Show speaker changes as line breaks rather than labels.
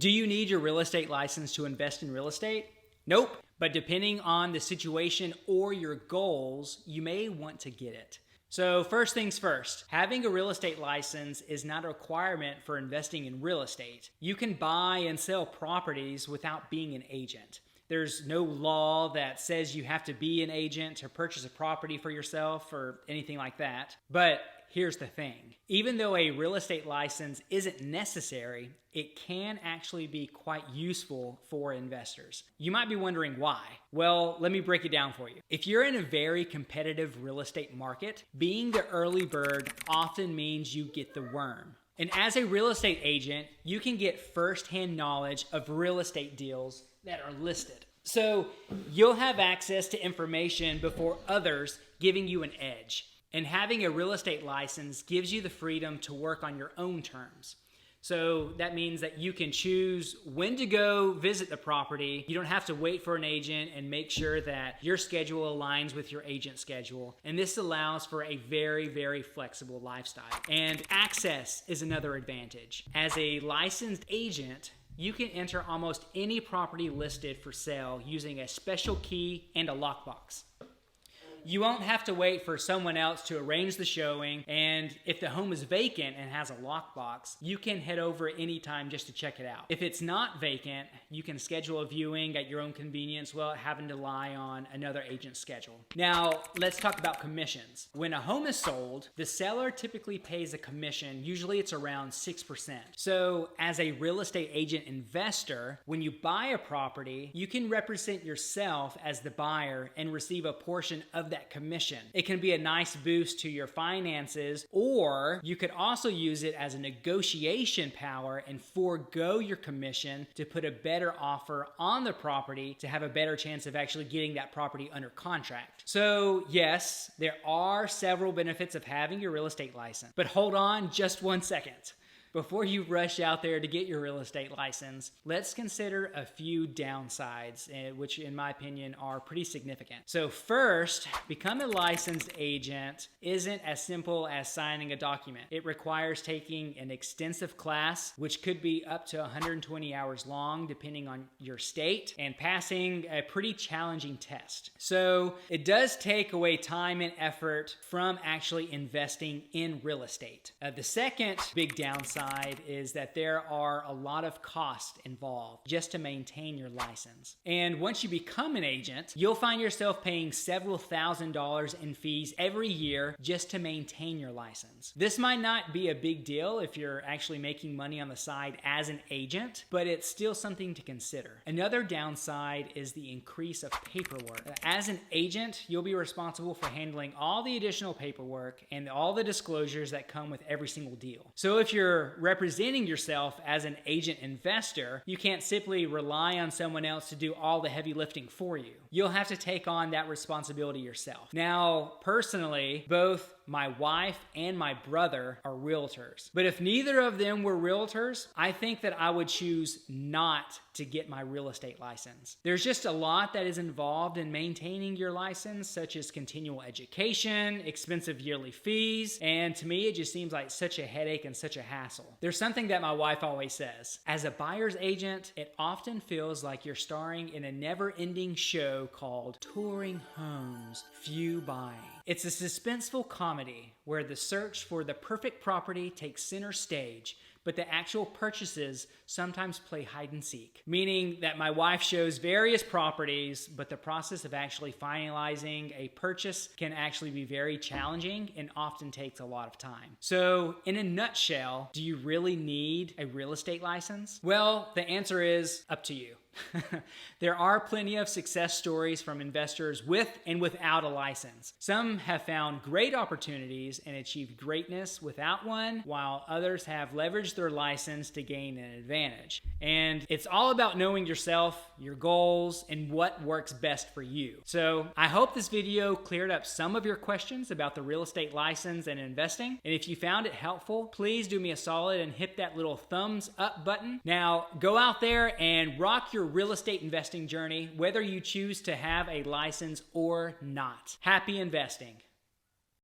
Do you need your real estate license to invest in real estate? Nope. But depending on the situation or your goals, you may want to get it. So first things first, having a real estate license is not a requirement for investing in real estate. You can buy and sell properties without being an agent. There's no law that says you have to be an agent to purchase a property for yourself or anything like that. But here's the thing. Even though a real estate license isn't necessary, it can actually be quite useful for investors. You might be wondering why. Well, let me break it down for you. If you're in a very competitive real estate market, being the early bird often means you get the worm. And as a real estate agent, you can get firsthand knowledge of real estate deals that are listed. So you'll have access to information before others, giving you an edge. And having a real estate license gives you the freedom to work on your own terms. So that means that you can choose when to go visit the property. You don't have to wait for an agent and make sure that your schedule aligns with your agent's schedule. And this allows for a very, very flexible lifestyle. And access is another advantage. As a licensed agent, you can enter almost any property listed for sale using a special key and a lockbox. You won't have to wait for someone else to arrange the showing, and if the home is vacant and has a lockbox, you can head over anytime just to check it out. If it's not vacant, you can schedule a viewing at your own convenience without having to rely on another agent's schedule. Now, let's talk about commissions. When a home is sold, the seller typically pays a commission. Usually it's around 6%. So as a real estate agent investor, when you buy a property, you can represent yourself as the buyer and receive a portion of that commission. It can be a nice boost to your finances, or you could also use it as a negotiation power and forego your commission to put a better offer on the property to have a better chance of actually getting that property under contract. So yes, there are several benefits of having your real estate license, but hold on just 1 second. Before you rush out there to get your real estate license, let's consider a few downsides, which in my opinion are pretty significant. So first, becoming a licensed agent isn't as simple as signing a document. It requires taking an extensive class, which could be up to 120 hours long, depending on your state, and passing a pretty challenging test. So it does take away time and effort from actually investing in real estate. The second big downside is that there are a lot of costs involved just to maintain your license. And once you become an agent, you'll find yourself paying several $1,000s in fees every year just to maintain your license. This might not be a big deal if you're actually making money on the side as an agent, but it's still something to consider. Another downside is the increase of paperwork. As an agent, you'll be responsible for handling all the additional paperwork and all the disclosures that come with every single deal. So if you're representing yourself as an agent investor, you can't simply rely on someone else to do all the heavy lifting for you. You'll have to take on that responsibility yourself. Now, personally, both my wife and my brother are realtors. But if neither of them were realtors, I think that I would choose not to get my real estate license. There's just a lot that is involved in maintaining your license, such as continual education, expensive yearly fees, and to me, it just seems like such a headache and such a hassle. There's something that my wife always says. As a buyer's agent, it often feels like you're starring in a never-ending show called Touring Homes, Few Buying. It's a suspenseful comedy where the search for the perfect property takes center stage, but the actual purchases sometimes play hide and seek. Meaning that my wife shows various properties, but the process of actually finalizing a purchase can actually be very challenging and often takes a lot of time. So in a nutshell, do you really need a real estate license? Well, the answer is up to you. There are plenty of success stories from investors with and without a license. Some have found great opportunities and achieved greatness without one, while others have leveraged their license to gain an advantage. And it's all about knowing yourself, your goals, and what works best for you. So I hope this video cleared up some of your questions about the real estate license and investing. And if you found it helpful, please do me a solid and hit that little thumbs up button. Now go out there and rock your real estate investing journey, whether you choose to have a license or not. Happy investing.